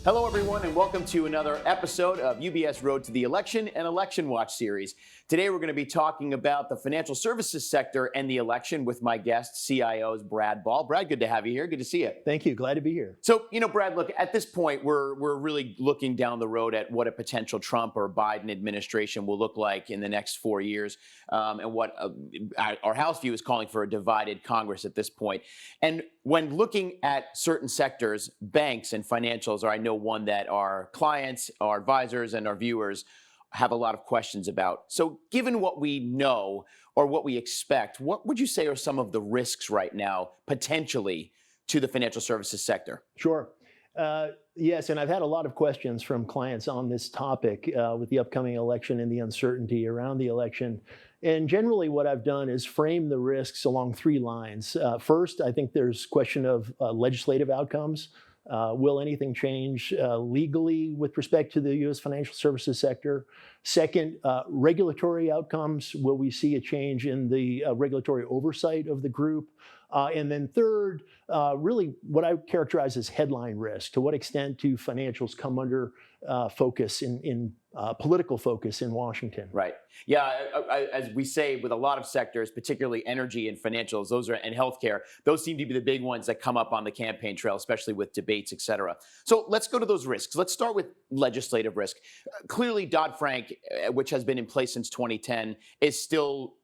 Hello, everyone, and welcome to another episode of UBS Road to the Election and Election Watch series. Today, we're going to be talking about the financial services sector and the election with my guest, CIO's Brad Ball. Brad, good to have you here. Good to see you. Thank you. Glad to be here. So, Brad, look, at this point, we're really looking down the road at what a potential Trump or Biden administration will look like in the next 4 years, and what our House view is calling for a divided Congress at this point. And when looking at certain sectors, banks and financials are, I know, one that our clients, our advisors, and our viewers have a lot of questions about. So given what we know or what we expect, what would you say are some of the risks right now, potentially, to the financial services sector? Sure. Yes, and I've had a lot of questions from clients on this topic with the upcoming election and the uncertainty around the election. And generally what I've done is frame the risks along three lines. First, I think there's question of legislative outcomes. Will anything change legally with respect to the U.S. financial services sector? Second, regulatory outcomes. Will we see a change in the regulatory oversight of the group? And then third, really what I characterize as headline risk. To what extent do financials come under focus in political focus in Washington? Right. Yeah. As we say with a lot of sectors, particularly energy and financials, and healthcare, those seem to be the big ones that come up on the campaign trail, especially with debates, et cetera. So let's go to those risks. Let's start with legislative risk. Clearly, Dodd-Frank, which has been in place since 2010, is still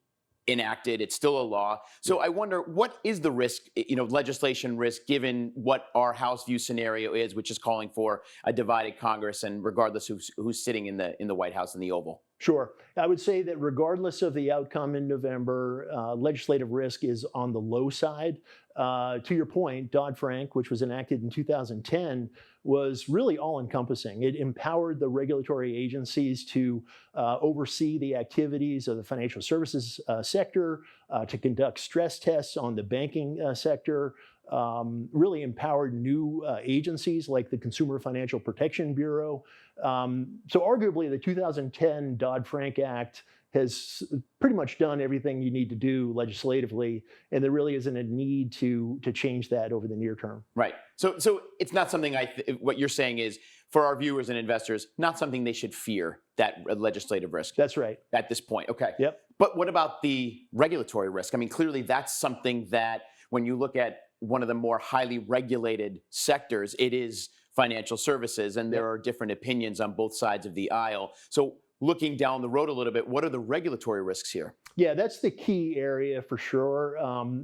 enacted. It's still a law. So I wonder, what is the risk, legislation risk, given what our House view scenario is, which is calling for a divided Congress, and regardless who's sitting in the White House in the Oval? Sure. I would say that regardless of the outcome in November, legislative risk is on the low side. To your point, Dodd-Frank, which was enacted in 2010, was really all-encompassing. It empowered the regulatory agencies to oversee the activities of the financial services sector, to conduct stress tests on the banking sector, really empowered new agencies like the Consumer Financial Protection Bureau. So arguably, the 2010 Dodd-Frank Act has pretty much done everything you need to do legislatively, and there really isn't a need to change that over the near term. Right. So it's not something what you're saying is, for our viewers and investors, not something they should fear, that legislative risk. That's right. At this point. Okay. Yep. But what about the regulatory risk? I mean, clearly that's something that when you look at one of the more highly regulated sectors, it is financial services, and there are different opinions on both sides of the aisle. So looking down the road a little bit, what are the regulatory risks here? Yeah, that's the key area for sure.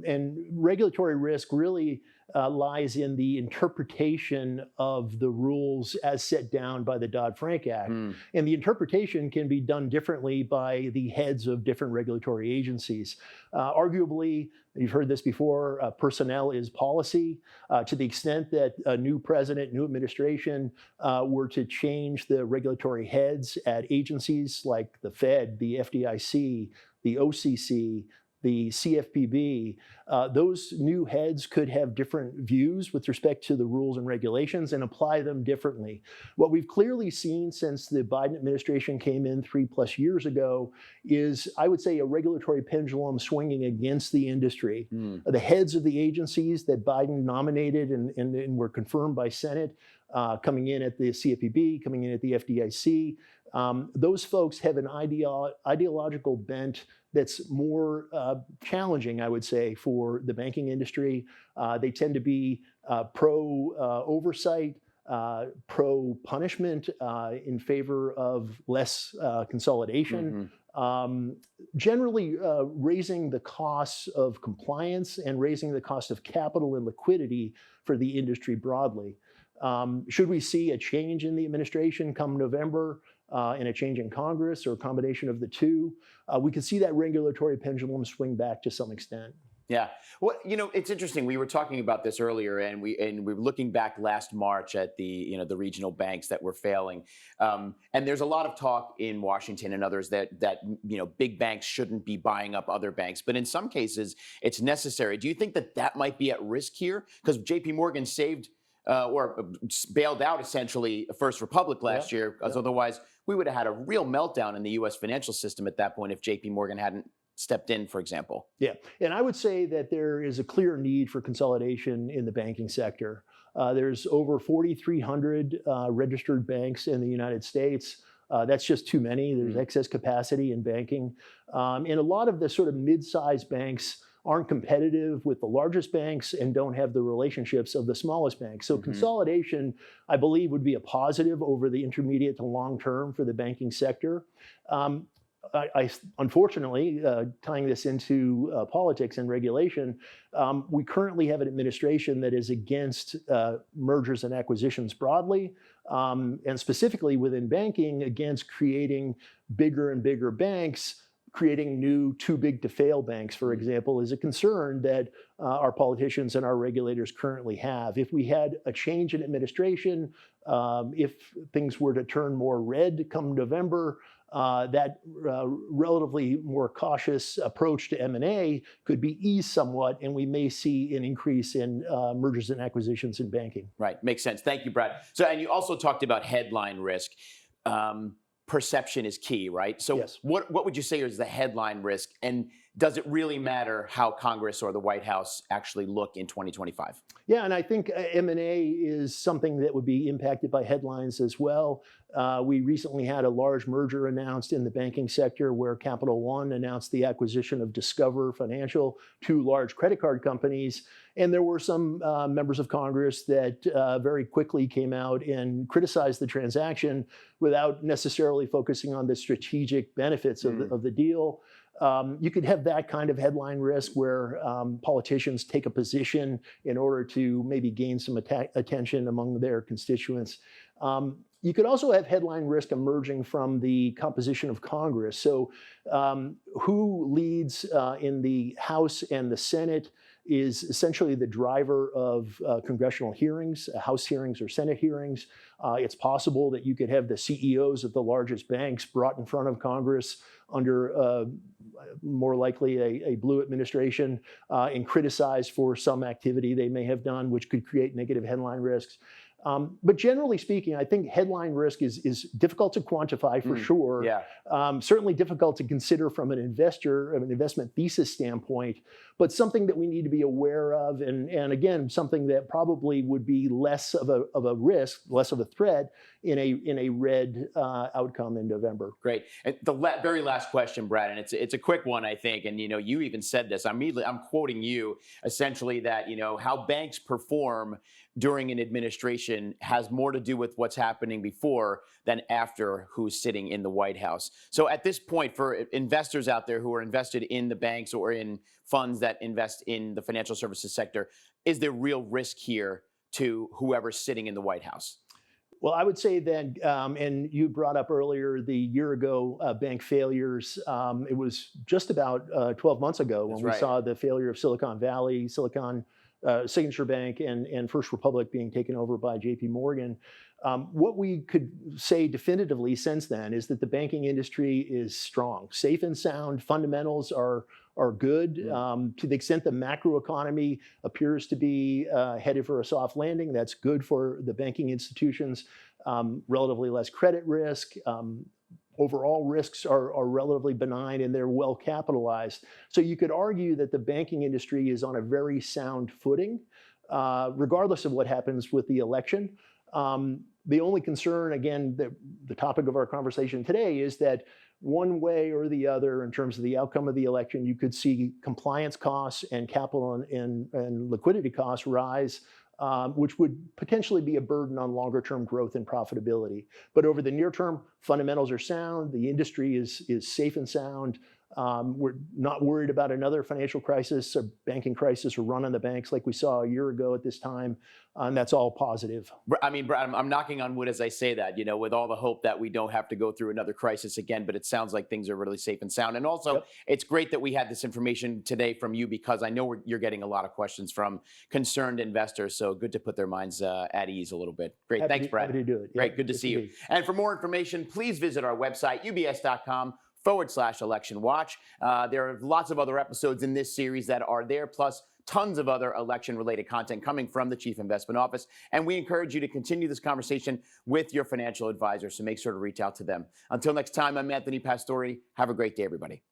And regulatory risk really lies in the interpretation of the rules as set down by the Dodd-Frank Act. And the interpretation can be done differently by the heads of different regulatory agencies. Arguably, you've heard this before, personnel is policy. To the extent that a new president, new administration were to change the regulatory heads at agencies like the Fed, the FDIC, the OCC, the CFPB, those new heads could have different views with respect to the rules and regulations and apply them differently. What we've clearly seen since the Biden administration came in 3+ years ago is, I would say, a regulatory pendulum swinging against the industry. The heads of the agencies that Biden nominated and were confirmed by Senate, coming in at the CFPB, coming in at the FDIC, those folks have an ideological bent that's more challenging, I would say, for the banking industry. They tend to be pro-oversight, pro-punishment, in favor of less consolidation. Generally raising the costs of compliance and raising the cost of capital and liquidity for the industry broadly. Should we see a change in the administration come November, and a change in Congress, or a combination of the two, we could see that regulatory pendulum swing back to some extent. Yeah. Well, it's interesting. We were talking about this earlier, and we're looking back last March at the regional banks that were failing. And there's a lot of talk in Washington and others that big banks shouldn't be buying up other banks, but in some cases it's necessary. Do you think that might be at risk here? Because JP Morgan saved or bailed out essentially First Republic last year, because otherwise we would have had a real meltdown in the U.S. financial system at that point if JP Morgan hadn't stepped in, for example. Yeah, and I would say that there is a clear need for consolidation in the banking sector. There's over 4,300 registered banks in the United States. That's just too many. There's excess capacity in banking. And a lot of the sort of mid-sized banks aren't competitive with the largest banks and don't have the relationships of the smallest banks. So consolidation, I believe, would be a positive over the intermediate to long term for the banking sector. Unfortunately, tying this into politics and regulation, we currently have an administration that is against mergers and acquisitions broadly, and specifically within banking, against creating bigger and bigger banks. Creating new too big to fail banks, for example, is a concern that our politicians and our regulators currently have. If we had a change in administration, if things were to turn more red come November, that relatively more cautious approach to M&A could be eased somewhat, and we may see an increase in mergers and acquisitions in banking. Right, makes sense. Thank you, Brad. So, and you also talked about headline risk. Perception is key, right? So yes. What would you say is the headline risk? And does it really matter how Congress or the White House actually look in 2025? Yeah, and I think M&A is something that would be impacted by headlines as well. We recently had a large merger announced in the banking sector where Capital One announced the acquisition of Discover Financial, two large credit card companies. And there were some members of Congress that very quickly came out and criticized the transaction without necessarily focusing on the strategic benefits of the deal. You could have that kind of headline risk where politicians take a position in order to maybe gain some attention among their constituents. You could also have headline risk emerging from the composition of Congress. So who leads in the House and the Senate is essentially the driver of congressional hearings, House hearings or Senate hearings. It's possible that you could have the CEOs of the largest banks brought in front of Congress under more likely a blue administration and criticized for some activity they may have done, which could create negative headline risks. But generally speaking, I think headline risk is difficult to quantify for sure. Yeah. Certainly difficult to consider from an investment thesis standpoint, but something that we need to be aware of, and again, something that probably would be less of a risk, less of a threat in a red outcome in November. Great. And the very last question, Brad, and it's a quick one, I think. And you even said this. I'm quoting you essentially that how banks perform during an administration has more to do with what's happening before than after who's sitting in the White House. So at this point, for investors out there who are invested in the banks or in funds that invest in the financial services sector, is there real risk here to whoever's sitting in the White House? Well, I would say that, and you brought up earlier the year ago bank failures. It was just about 12 months ago when we saw the failure of Silicon Valley, Signature Bank, and First Republic being taken over by JP Morgan. What we could say definitively since then is that the banking industry is strong, safe and sound. Fundamentals are good. To the extent the macroeconomy appears to be headed for a soft landing, that's good for the banking institutions. Relatively less credit risk. Overall risks are relatively benign and they're well capitalized. So you could argue that the banking industry is on a very sound footing, regardless of what happens with the election. The only concern, again, the topic of our conversation today is that one way or the other, in terms of the outcome of the election, you could see compliance costs and capital and liquidity costs rise, which would potentially be a burden on longer-term growth and profitability. But over the near term, fundamentals are sound. The industry is safe and sound. We're not worried about another financial crisis or banking crisis or run on the banks like we saw a year ago at this time. And that's all positive. I mean, Brad, I'm knocking on wood as I say that, with all the hope that we don't have to go through another crisis again, but it sounds like things are really safe and sound. And also, It's great that we had this information today from you, because I know you're getting a lot of questions from concerned investors. So good to put their minds at ease a little bit. Great. Thanks, Brad. Happy to do it. Yeah, great. Good to see you. And for more information, please visit our website, ubs.com/election watch. There are lots of other episodes in this series that are there, plus tons of other election-related content coming from the Chief Investment Office. And we encourage you to continue this conversation with your financial advisor, so make sure to reach out to them. Until next time, I'm Anthony Pastore. Have a great day, everybody.